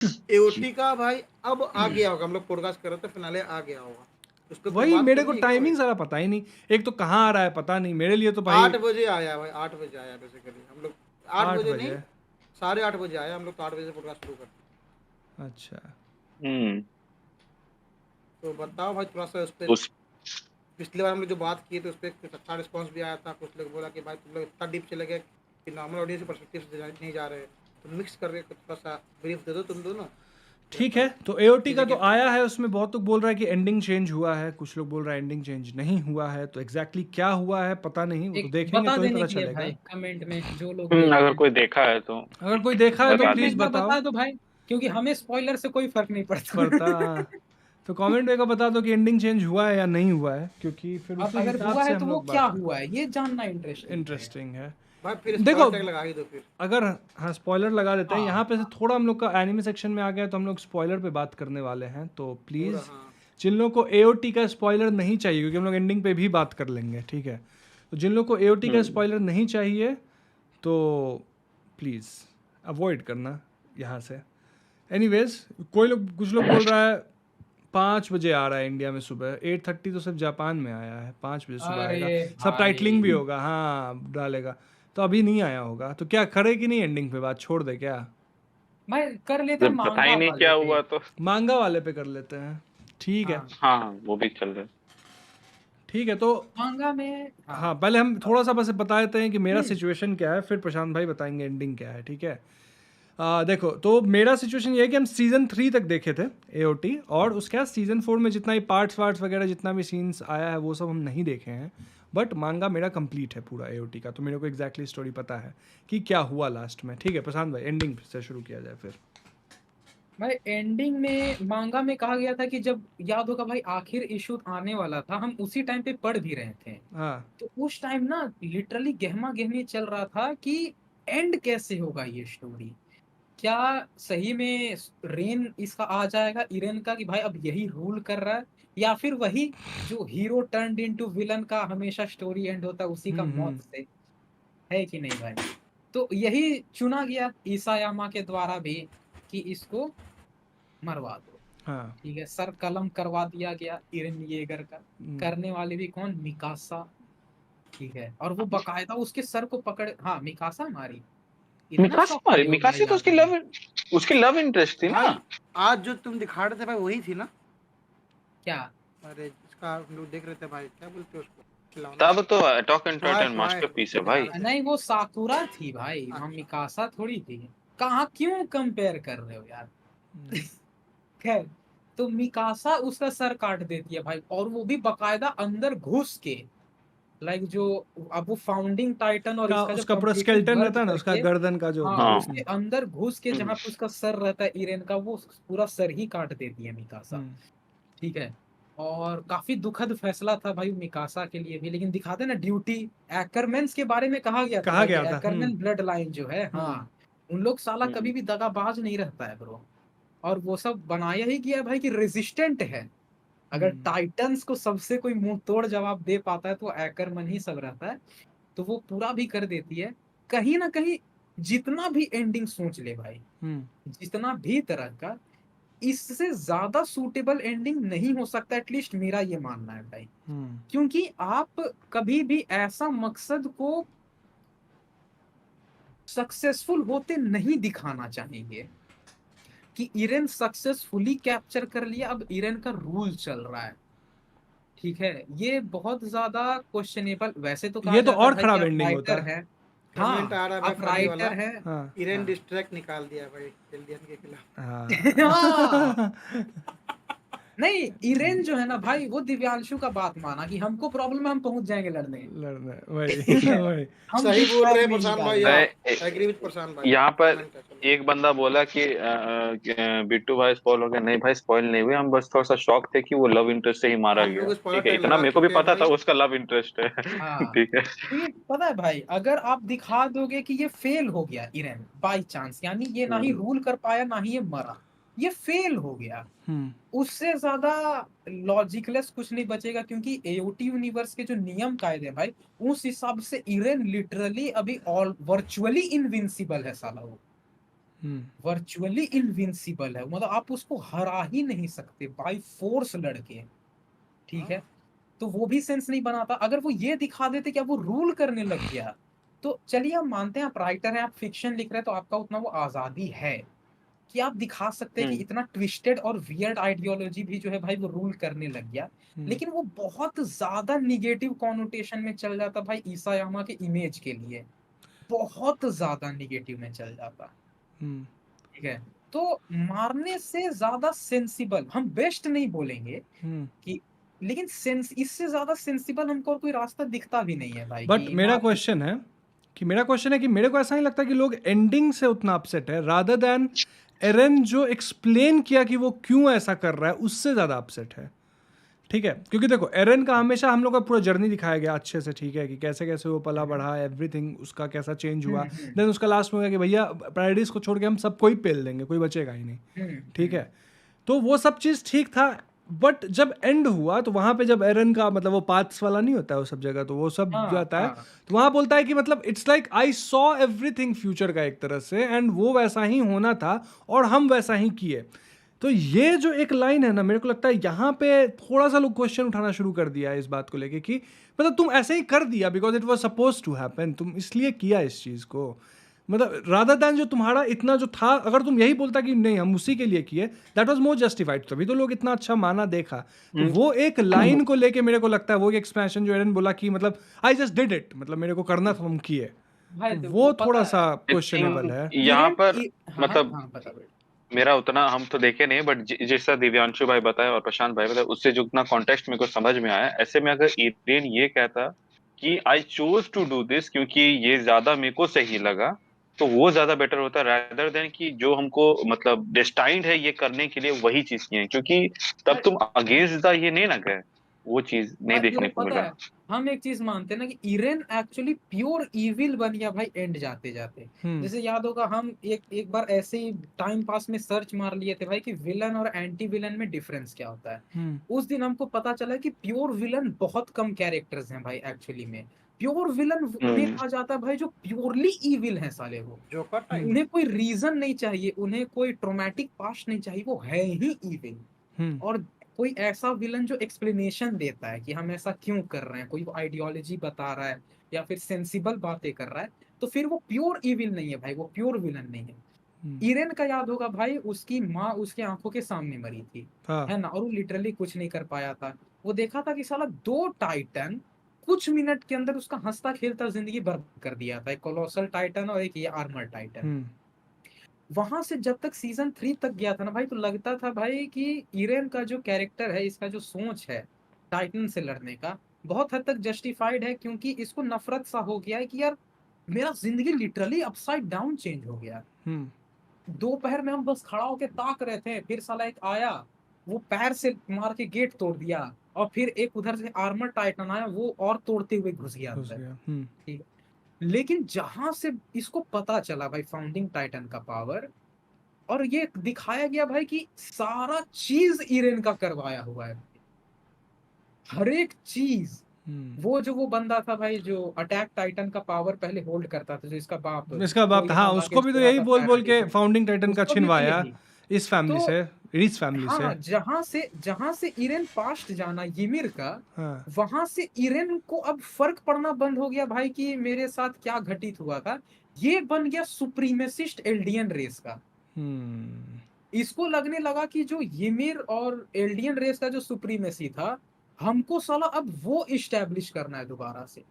AOT का भाई अब आ गया होगा, हम लोग पॉडकास्ट कर रहे थे, फिनाले आ गया होगा, उस पर कोई वही बात मेरे तो को नहीं है क्या भाई? टाइमिंग सारा पता ही नहीं, एक तो कहाँ आ रहा है पता नहीं मेरे लिए तो भाई। 8 बजे आया भाई, 8 बजे आया बेसिकली, हम लोग 8 बजे 8 बजे? नहीं, 8:30 बजे आया, हम लोग तो 8 बजे पॉडकास्ट शुरू करते। अच्छा। हम्म। तो बताओ भाई थोड़ा सा उस पर, उस पिछली बार हम लोग जो बात किए थे उस पर कुछ अच्छा रिस्पॉन्स भी आया था, कुछ लोग बोला कि भाई तुम लोग इतना डीप चले गए कि नॉर्मल ऑडियंस के पर्सपेक्टिव से नहीं जा रहे, तो मिक्स करके थोड़ा सा ब्रीफ दे दो तुम दोनों। ठीक है, तो एओटी का चीज़ें तो के आया है, उसमें बहुत लोग बोल रहा है कि एंडिंग चेंज हुआ है, कुछ लोग बोल रहा है एंडिंग चेंज नहीं हुआ है, तो एग्जैक्टली क्या हुआ है पता नहीं, वो तो एक देखेंगे बता तो ही देने पता के लिए चलेगा। भाई कमेंट में जो लोग देखे अगर हैं। कोई देखा है तो अगर कोई देखा है तो बता कमेंट में प्लीज एक बार बताओ। बता दो भाई, क्योंकि हमें स्पॉइलर से कोई फर्क नहीं पड़ता। हाँ। तो कमेंट में का बता दो कि एंडिंग चेंज हुआ है या नहीं हुआ है, क्योंकि फिर और उसी अगर हिसाब हुआ से है तो हम वो लोग क्या बात हुआ है ये जानना इंटरेस्टिंग है। इंटरेस्टिंग है। भाई फिर देखो, स्पॉइलर टैग लगा ही दो फिर। अगर हाँ स्पॉइलर लगा देते हैं, हाँ यहाँ पे से थोड़ा हम लोग का एनिमे सेक्शन में आ गया तो हम लोग स्पॉइलर पे बात करने वाले हैं, तो पूरा प्लीज़ हाँ। जिन लोगों को एओटी का स्पॉइलर नहीं चाहिए, क्योंकि हम लोग एंडिंग पे भी बात कर लेंगे, ठीक है, तो जिन लोगों को एओटी का स्पॉइलर नहीं चाहिए तो प्लीज़ अवॉइड करना यहाँ से। एनीवेज, कोई लोग कुछ लोग बोल रहा है 5 बजे आ रहा है इंडिया में सुबह, 8:30 तो सिर्फ जापान में आया है, 5 बजे सुबह अरे आएगा। सब टाइटलिंग भी भाई होगा, हाँ डालेगा, तो अभी नहीं आया होगा, तो क्या करे कि नहीं एंडिंग पे बात छोड़ दे क्या? मैं कर लेते जब पता ही मांगा नहीं वाले क्या पे। हुआ तो मांगा वाले पे कर लेते हैं, ठीक है। हाँ हाँ वो भी चल रहा है। ठीक है, तो मांगा में हाँ हाँ। पहले हम थोड़ा सा बस बता देते हैं कि मेरा हम्म, सिचुएशन क्या है, फिर प्रशांत भाई बताएंगे एंडिंग क्या है, ठीक है। देखो, तो मेरा सिचुएशन ये है कि हम सीज़न 3 तक देखे थे एओटी, और उसके बाद सीज़न 4 में जितना ही पार्ट्स वार्ट्स वगैरह जितना भी सीन्स आया है वो सब हम नहीं देखे हैं, बट मांगा मेरा कंप्लीट है पूरा एओटी का, तो मेरे को एग्जैक्टली स्टोरी पता है कि क्या हुआ लास्ट में, ठीक है। प्रशांत भाई एंडिंग से शुरू किया जाए फिर। भाई एंडिंग में मांगा में कहा गया था कि जब याद होगा भाई आखिर इशू आने वाला था, हम उसी टाइम पे पढ़ भी रहे थे। हाँ। तो उस टाइम ना लिटरली गहमा गहमी चल रहा था कि एंड कैसे होगा ये स्टोरी। क्या सही में रेन इसका आ जाएगा इरेन का कि भाई अब यही रूल कर रहा है, या फिर वही जो हीरो टर्न्ड इनटू विलन का हमेशा स्टोरी एंड होता है उसी का मौत हम्म। से, है कि नहीं भाई। तो यही चुना गया ईसायामा के द्वारा भी कि इसको मरवा दो। हाँ। ठीक है, सर कलम करवा दिया गया इरेन येगर का। करने वाले भी कौन, मिकासा। ठीक है, और वो बकायदा उसके सर को पकड़, हाँ मिकासा मारी। इतना शौक खाली हो गया मिकासी तो याद है भाई। उसकी लव इंटरेस्ट थी ना। भाई आज जो तुम दिखा रहे थे भाई वही थी ना? क्या? अरे इसका हम लोग देख रहे थे भाई, क्या बोलते हैं उसको, खिलौना। तब तो attack on try Titan try masterpiece है उसको दिखा भाई। रहे थे। नहीं वो साकुरा थी भाई, वहाँ अच्छा। मिकासा थोड़ी थी। कहाँ क्यों कंपेयर कर रहे हो यार। खैर, तो मिकासा उसका सर काट देती है भाई, और वो भी बकायदा अंदर घुस के। लाइक जो अब वो फाउंडिंग टाइटन और का इसका जब उसका पूरा कंप्लीटली स्केल्टन मर्ज रहता है ना, उसका करके, गर्दन का जो होता हाँ है। हाँ। उसके अंदर घुस के हम्म। जहाँ पे उसका सर रहता है इरेन का, वो पूरा सर ही काट देती है मिकासा। हम्म। ठीक है, और काफी दुखद फैसला था भाई मिकासा के लिए भी, लेकिन दिखाते ना ड्यूटी। एक्करमैन्स के बारे में कहा गया था कहा भाई कि गया था। एक्करमैन ब्लड लाइन जो है, हम्म। हाँ उन लोग साला हम्म। कभी भी दगाबाज नहीं रहता है ब्रो। और वो सब बनाया ही गया है भाई कि रेजिस्टेंट है। अगर हम्म। टाइटंस को सबसे कोई मुंह तोड़ जवाब दे पाता है तो एक्करमैन ही सब रहता है। तो वो पूरा भी कर देती है। कहीं ना कहीं जितना भी एंडिंग सोच ले भाई, हम्म। जितना भी तरह का, इससे ज्यादा सूटेबल एंडिंग नहीं हो सकता, एटलीस्ट मेरा ये मानना है भाई। हम्म। क्योंकि आप कभी भी ऐसा मकसद को सक्सेसफुल होते नहीं दिखाना चाहेंगे कि इरेन सक्सेसफुली कैप्चर कर लिया, अब इरेन का रूल चल रहा है। ठीक है, ये बहुत ज्यादा क्वेश्चनेबल। वैसे तो कहा ये तो जाता है और भाई कि खराब आप एंडिंग होता राइटर है। हैं। कमेंट हाँ आ रहा है भाई आप फनी वाला, राइटर हैं। हाँ। इरेन हाँ डिस्ट्रैक्ट निकाल दिया भाई एलियन के खिलाफ। हाँ, हाँ। नहीं इरेन जो है ना भाई, वो दिव्यांशु का बात माना कि हमको प्रॉब्लम है हम पहुंच जाएंगे लड़ने। लड़ने वही ठीक है, वही। हम सही बिग बोल रहे बैग हैं नहीं प्रशांत भाई, निकालेंगे। आप अरे, एग्री विद प्रशांत भाई। यहाँ पर कमेंट है चलो। एक बंदा बोला कि बिट्टू भाई स्पॉइल हो गया। नहीं भाई स्पॉइल नहीं हुए, हम बस थोड़ा सा शॉक थे कि वो लव इंटरेस्ट से ही मारा हम गया। लोग स्पॉइलर ठीक है, टैग इतना लगा मेरे को भी चुके हैं पता था भाई। उसका लव इंटरेस्ट है। हाँ, ठीक है। तो ये पता है भाई, अगर आप दिखा दोगे कि ये फेल हो गया इरेन बाय चांस, यानी ये ना ही हम्म। रूल कर पाया ना ही ये मरा, ये फेल हो गया, हम्म। उससे ज्यादा लॉजिकलेस कुछ नहीं बचेगा। क्योंकि एओटी यूनिवर्स के जो नियम कायदे हैं भाई, उस हिसाब से इरेन लिटरली अभी ऑल वर्चुअली इनविंसिबल है साला वो। वर्चुअली इनविंसिबल है, मतलब आप उसको हरा ही नहीं सकते बाय फोर्स लड़के, ठीक है। तो वो भी सेंस नहीं बनाता। अगर वो ये दिखा देते कि अब वो रूल करने लग गया, तो चलिए हम मानते हैं आप राइटर हैं, आप फिक्शन लिख रहे हैं, तो आपका उतना वो आजादी है कि आप दिखा सकते हैं कि इतना ट्विस्टेड और वियर्ड आइडियोलॉजी भी जो है भाई वो रूल करने लग गया। लेकिन वो बहुत ज्यादा निगेटिव कॉनोटेशन में चल जाता भाई ईसायामा के इमेज के लिए, बहुत ज्यादा निगेटिव में चल जाता, ठीक है। तो मारने से ज्यादा सेंसिबल, हम बेस्ट नहीं बोलेंगे कि, लेकिन सेंस इससे ज्यादा सेंसिबल हमको और कोई रास्ता दिखता भी नहीं है भाई। बट कि मेरा मार क्वेश्चन है कि मेरे को ऐसा नहीं लगता कि लोग एंडिंग से उतना अपसेट है, रादर दैन एरन जो एक्सप्लेन किया कि वो क्यों ऐसा कर रहा है उससे ज़्यादा अपसेट है, ठीक है। क्योंकि देखो एरन का हमेशा हम लोग का पूरा जर्नी दिखाया गया अच्छे से, ठीक है, कि कैसे कैसे वो पला बढ़ा, एवरीथिंग उसका कैसा चेंज हुआ, देन उसका लास्ट में हो गया कि भैया पैराडाइज को छोड़ के हम सबको ही पेल देंगे, कोई बचेगा ही नहीं, ठीक है। तो वो सब चीज़ ठीक था, बट जब एंड हुआ तो वहाँ पे जब एरन का मतलब वो पाथ्स वाला नहीं होता है वो सब जगह, तो वो सब जाता है, तो वहाँ बोलता है कि मतलब it's like I saw everything future का एक तरह से, एंड वो वैसा ही होना था और हम वैसा ही किए। तो ये जो एक लाइन है ना, मेरे को लगता है यहाँ पे थोड़ा सा लोग क्वेश्चन उठाना शुरू कर दिया है इस बात को लेके कि मतलब तुम ऐसे ही कर दिया because it was suppose to happen, तुम इसलिए किया इस चीज़ को, मतलब रादर दैन जो तुम्हारा इतना जो था, अगर तुम यही बोलता कि नहीं हम उसी के लिए किए, दैट वाज मोर जस्टिफाइड, तभी तो लोग इतना अच्छा माना देखा। तो वो एक लाइन को लेके मेरे को लगता है वो एक एक्सपेंशन जो एरन बोला कि मतलब आई जस्ट डिड इट, मतलब मेरे को करना था हम किए, भाई तो देखो, वो पता थोड़ा है सा क्वेश्चनेबल है। यहाँ पर हाँ मतलब हाँ बता भाई। मेरा उतना हम तो देखे नहीं, बट जैसा दिव्यांशु भाई बताया और प्रशांत भाई बताया उससे जो उतना कॉन्टेक्स्ट मेरे को समझ में आया, ऐसे में अगर इरेन ये कहता कि I chose to do this क्योंकि ये ज्यादा मेरे को सही लगा, तो वो ज्यादा बेटर होता रादर देन कि जो हमको मतलब डेस्टाइंड है ये करने के लिए वही चीज किए, क्योंकि तब तुम अगेंस्ट द ये नहीं ना गए, वो चीज नहीं भाई देखो देखने को पता मिला। है, हम एक चीज मानते हैं ना कि इरेन एक्चुअली प्योर इविल बन गया भाई एंड जाते जाते। जैसे याद होगा हम एक एक बार ऐसे ही टाइम पास में सर्च मार लिए थे भाई कि विलन और एंटी विलन में डिफरेंस क्या होता है। उस दिन हमको पता चला कि प्योर विलन बहुत कम कैरेक्टर्स हैं भाई एक्चुअली में। प्योर विलन उन्हें कहा जाता है भाई जो प्योरली इविल है साले, वो जोकर टाइप। उन्हें कोई रीजन नहीं चाहिए, उन्हें कोई ट्रोमैटिक पास्ट नहीं चाहिए, वो है ही इविल। और कोई ऐसा विलन जो एक्सप्लेनेशन देता है कि हम ऐसा क्यों कर रहे हैं, कोई आइडियोलॉजी बता रहा है या फिर सेंसिबल बातें कर रहा है, तो फिर वो प्योर इविल नहीं है भाई, वो प्योर विलन नहीं है। इरेन का याद होगा भाई, उसकी माँ उसके आंखों के सामने मरी थी, है ना, और वो लिटरली कुछ नहीं कर पाया था। वो देखा था कि साला 2 टाइटन कुछ मिनट के अंदर उसका हंसता खेलता जिंदगी बर्बाद कर दिया था, एक कोलोसल टाइटन और एक ये आर्मर टाइटन। वहां से जब तक सीजन 3 तक गया था ना भाई, तो लगता था भाई कि इरेन का जो कैरेक्टर है, इसका जो सोच है टाइटन से लड़ने का, बहुत हद तक जस्टिफाइड है, क्योंकि इसको नफरत सा हो गया है कि यार मेरा जिंदगी लिटरली अपसाइड डाउन चेंज हो गया। दोपहर में हम बस खड़ा होके ताक रहे थे, फिर साला एक आया, वो पैर से मार के गेट तोड़ दिया, और फिर एक उधर से आर्मर टाइटन आया, वो और तोड़ते हुए घुस गया अंदर, ठीक है। लेकिन जहां से इसको पता चला भाई फाउंडिंग टाइटन का पावर, और ये दिखाया गया भाई कि सारा चीज इरेन का करवाया हुआ है, हर एक चीज। वो जो वो बंदा था भाई जो अटैक टाइटन का पावर पहले होल्ड करता था, जो इसका बाप था, यहाँ हाँ, लाके उसको भी तो छोड़ा यही था बोल बोल के पैराडाइज में, फाउंडिंग टाइटन का उसको भी तो छिनवाया यही। इस फैमिली तो से, रीच फैमिली से। हाँ, जहां से इरेन पास्ट जाना यमिर का, हाँ। वहां से इरेन को अब फर्क पड़ना बंद हो गया भाई कि मेरे साथ क्या घटित हुआ था। ये बन गया सुप्रीमेसिस्ट एल्डियन रेस का। इसको लगने लगा कि जो यमिर और एल्डियन रेस का जो सुप्रीमेसी था, हमको साला अब वो इस्टेब्लिश करना है दोबारा से।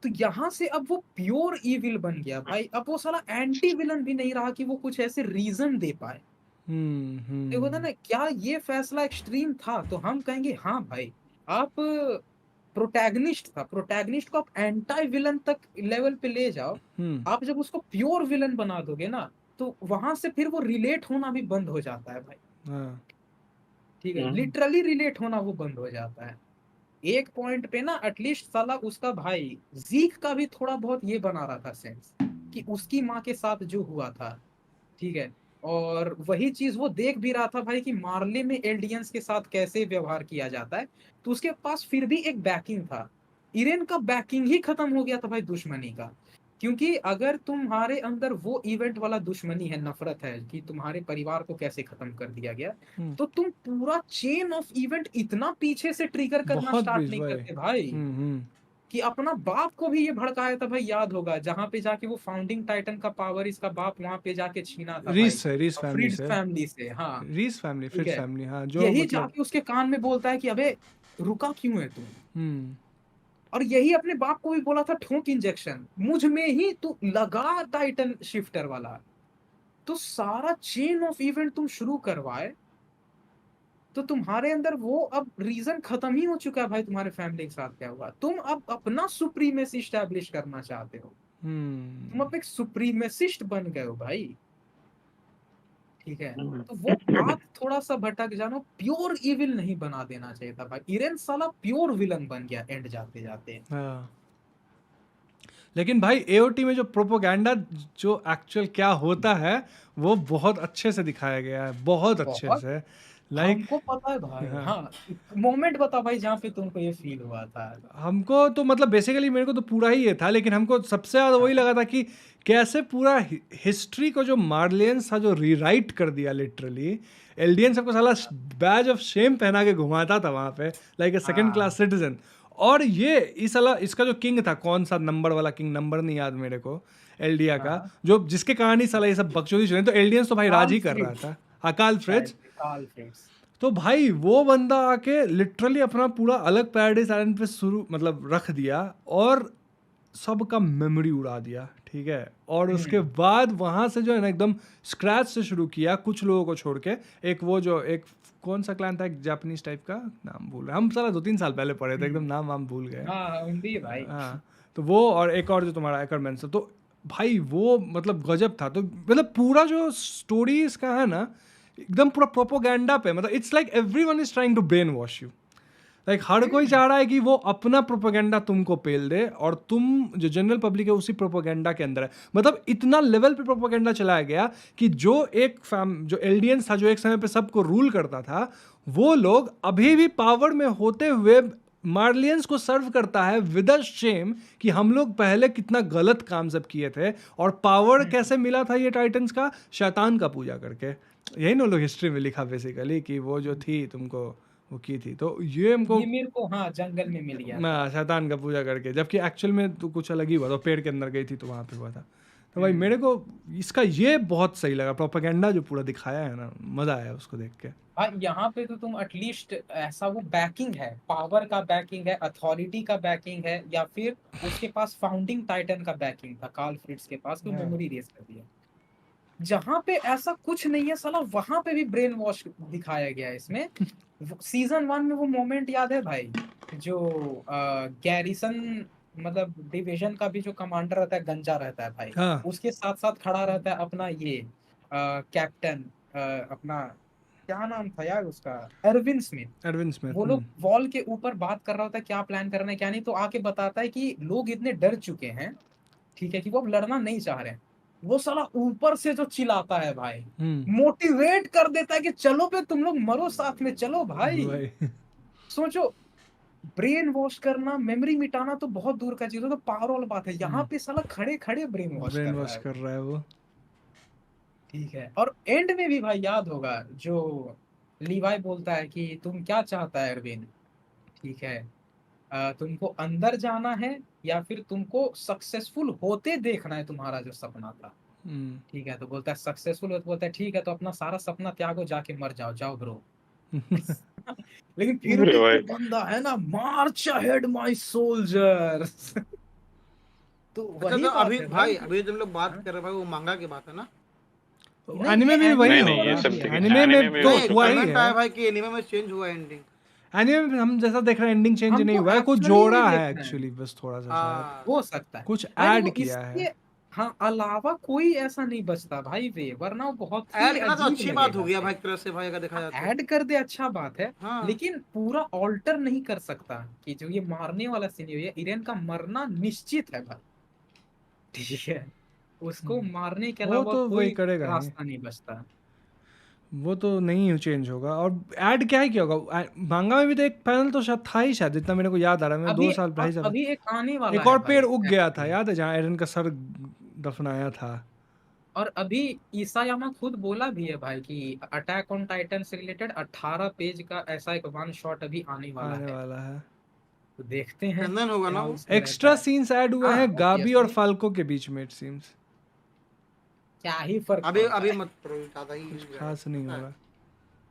तो यहां से अब वो प्योर इविल बन गया भाई, अब वो साला एंटी विलन भी नहीं रहा कि वो कुछ ऐसे रीजन दे पाए। देखो था ना, क्या ये फैसला एक्सट्रीम था, तो हम कहेंगे हाँ भाई, आप प्रोटैगनिस्ट था, प्रोटैगनिस्ट को आप एंटी विलन तक लेवल पे ले जाओ, आप जब उसको प्योर विलन बना दोगे ना, तो वहां से फिर वो रिलेट होना भी बंद हो जाता है भाई, ठीक है, लिटरली रिलेट होना वो बंद हो जाता है। एक पॉइंट पे ना एटलीस्ट साला उसका भाई जीक का भी थोड़ा बहुत ये बना रहा था सेंस कि उसकी माँ के साथ जो हुआ था, ठीक है, और वही चीज वो देख भी रहा था भाई कि मार्ले में एल्डियंस के साथ कैसे व्यवहार किया जाता है, तो उसके पास फिर भी एक बैकिंग था। इरेन का बैकिंग ही खत्म हो गया था भाई दुश्मनी का, क्योंकि अगर तुम्हारे अंदर वो इवेंट वाला दुश्मनी है, नफरत है कि तुम्हारे परिवार को कैसे खत्म कर दिया गया, हम्म, तो तुम पूरा चेन ऑफ इवेंट इतना पीछे से ट्रिगर करना बहुत स्टार्ट बीज नहीं भाई। करते भाई, कि अपना बाप को भी ये भड़काया था भाई, याद होगा जहां पे जाके वो फाउंडिंग टाइटन का पावर इसका बाप वहां पे जाके छीना था भाई, रीस फैमिली फ्रिट्ज से, फैमिली से। हाँ रीस फैमिली, ठीक फ्रिट्ज है, फैमिली, हाँ, जो यही मतलब जाके उसके कान में बोलता है कि अबे रुका क्यों है तू, हम्म, और यही अपने बाप को भी बोला था, ठोक इंजेक्शन मुझ में ही तू लगा टाइटन शिफ्टर वाला। तो सारा चेन ऑफ इवेंट तुम शुरू करवाए, तो तुम्हारे अंदर वो अब रीजन खत्म ही हो चुका है भाई, तुम्हारे फैमिली के साथ क्या हुआ, तुम अब अपना सुप्रीमेसी स्टैब्लिश करना चाहते हो, तुम अब एक सुप्रीमेसिस्ट बन गए हो भाई, ठीक है। तो वो पाथ थोड़ा सा भटक जाना, प्योर इविल नहीं बना देना चाहिए था भाई, इरेन साला प्योर विलन बन गया एंड जाते जाते। हाँ। लेकिन भाई एओटी में जो प्रोपोगंडा, जो एक्चुअल क्या होता है, वो बहुत अच्छे से दिखाया गया है, बहुत अच्छे बहुत, से, लाइक हमको पता है भाई। हाँ। हाँ, मोमेंट बता भाई जहाँ पे तुमको ये फील हुआ था। हमको तो मतलब बेसिकली मेरे को तो पूरा ही ये था, लेकिन हमको सबसे ज़्यादा वही लगा था कि कैसे पूरा हिस्ट्री को जो मार्लियंस था जो रीराइट कर दिया लिटरली। एल्डियन सबको साला बैज ऑफ शेम पहना के घुमाता था वहाँ पे, like a second class citizen. और ये इस साला इसका जो किंग था, कौन सा नंबर वाला किंग, नंबर नहीं याद मेरे को, एल्डिया का, जो जिसके कारण ही साला ये सब बकचोदी चले, तो एल्डियंस तो भाई राज ही कर रहा था, अकाल फ्रिज। तो भाई वो बंदा आके लिटरली अपना पूरा अलग पैराडाइज आइलैंड पे शुरू मतलब रख दिया और सबका मेमोरी उड़ा दिया, ठीक है। और उसके बाद वहाँ से जो है ना एकदम स्क्रैच से शुरू किया, कुछ लोगों को छोड़ के। एक वो जो एक कौन सा क्लैन था, एक जापानीज टाइप का, नाम भूल रहे हम, साला 2-3 साल पहले पढ़े थे, एकदम नाम वाम भूल गए। भाई हाँ, तो वो और एक और जो तुम्हारा एकरमैन से, तो भाई वो मतलब गजब था। तो मतलब पूरा जो स्टोरी इसका है ना, एकदम पूरा प्रोपोगंडा पे, मतलब it's like everyone is trying to brainwash you, like हर कोई चाह रहा है कि वो अपना प्रोपोगंडा तुमको पेल दे और तुम जो जनरल पब्लिक है उसी प्रोपोगंडा के अंदर है। मतलब इतना लेवल पे प्रोपोगंडा चलाया गया कि जो जो एल्डियंस था, जो एक समय पे सबको रूल करता था, वो लोग अभी भी पावर में होते हुए मार्लियंस को सर्व करता है विद अ शेम कि हम लोग पहले कितना गलत काम सब किए थे। और पावर कैसे मिला था ये टाइटन्स का, शैतान का पूजा करके। यही ना लोग हिस्ट्री में लिखा बेसिकली कि वो जो थी तुमको वो की थी, तो ये हमको ये मेरे को हाँ जंगल में मिल गया था। शैतान का पूजा करके, जबकि एक्चुअल में तो कुछ अलग ही हुआ था, पेड़ के अंदर गई थी तो वहाँ पे हुआ था। तो भाई मेरे को इसका ये बहुत सही लगा, प्रोपेगेंडा जो पूरा दिखाया है ना, मज़ा आया उसको देख के। हाँ, यहाँ पे तो तुम एटलीस्ट ऐसा वो बैकिंग है, पावर का बैकिंग है, अथॉरिटी का बैकिंग है, या फिर उसके पास फाउंडिंग टाइटन का बैकिंग था, कार्ल फ्रिट्ज के पास, तो मेमोरी रेस कर दिया। जहाँ पे ऐसा कुछ नहीं है साला, वहां पे भी ब्रेन वॉश दिखाया गया है इसमें। सीजन 1 में वो मोमेंट याद है भाई, जो गैरिसन मतलब डिवीजन का भी जो कमांडर रहता है, गंजा रहता है भाई, हाँ, उसके साथ साथ खड़ा रहता है अपना ये कैप्टन, अपना क्या नाम था यार उसका, एरविन स्मिथ। Edwin Smith. वो लोग वॉल के ऊपर बात कर रहा होता है क्या प्लान करना है क्या नहीं, तो आके बताता है कि लोग इतने डर चुके हैं, ठीक है, कि वो अब लड़ना नहीं चाह रहे हैं। वो साला ऊपर से जो चिल्लाता है भाई, मोटिवेट कर देता है कि चलो पे तुम लोग मरो साथ में, चलो भाई। सोचो, ब्रेन वॉश करना, मेमोरी मिटाना तो बहुत दूर का चीज है, तो पावर वाली बात है, यहाँ पे साला खड़े खड़े ब्रेन वॉश कर रहा है वो। ठीक है। और एंड में भी भाई याद होगा जो लीवाई बोलता है कि तुम क्या चाहता है अरविंद, ठीक है, तुमको अंदर जाना है या फिर तुमको सक्सेसफुल होते देखना है, तुम्हारा जो सपना था, ठीक है। तो बोलता है सक्सेसफुल, तो बोलता है ठीक है, तो अपना सारा सपना त्यागो, जाके मर जाओ, जाओ ब्रो। लेकिन फिर भी वो बंदा है ना, मार्च अहेड माय सोल्जर्स। तो अच्छा, वही तो बात अभी है भाई, भाई। अभी जब लोग बात कर रहे हैं भाई, वो मांगा की बात है ना। एनिमे में भी वही नहीं हो नहीं, ये रहा सब है, ठीक है, एनिमे में तो नहीं, हुआ ही कमेंट आया है। भाई कि एनीमे में चेंज हुआ एंडिंग। एनिमे में हम जैसा देख रहे हैं एंडिंग चेंज नहीं हमको हुआ है, कुछ एक्चुअली जोड़ा है देखना है, एक्चुअली, बस थोड़ा सा शायद हाँ, हो सकता है, कुछ लेकिन ऐड वो किया है। इसके हाँ अलावा कोई ऐसा नहीं बचता भाई वे, वरना वो बहुत ही ऐड करना तो अजीब अच्छी बात हो लगेगा गया फिर। भाई, एक तरह से भाई, अगर देखा जाए तो। ऐड कर दे अच्छा बात है, हाँ, लेकिन पूरा ऑल्टर नहीं कर सकता कि जो ये मारने वाला सीन है, इरेन का मरना निश्चित है भाई, ठीक है, उसको मारने के वो अलावा तो वही कोई करेगा ही। रास्ता नहीं बचता। वो तो नहीं चेंज होगा। और ऐड क्या है क्या होगा मांगा में भी, तो एक पैनल तो शायद था ही शायद, जितना मेरे को याद आ रहा है। मैं 2 अभी साल 2.5 साल अभी एक आने वाला एक है और भाई पेड़ उग गया था, actually। याद है, जहाँ एरन का सर दफनाया था। और अभी ईसायामा खुद बोला भी है भाई कि अटैक ऑन टाइटन से रिलेटेड 18 पेज का ऐसा एक वन शॉट अभी आने वाला आने है। वाला है। तो देखते हैं चंदन होगा ना क्या वो? उसमें रहता एक्स्ट्रा है। सीन्स ऐड हुए हाँ हैं गाबी और ऑब्वियसली, फाल्को के बीच में, इट सीम्स। क्या ही फर्क अभी पड़ता अभी है। मत करो, ज़्यादा ही कुछ हो जाएगा, खास नहीं पता है? होगा।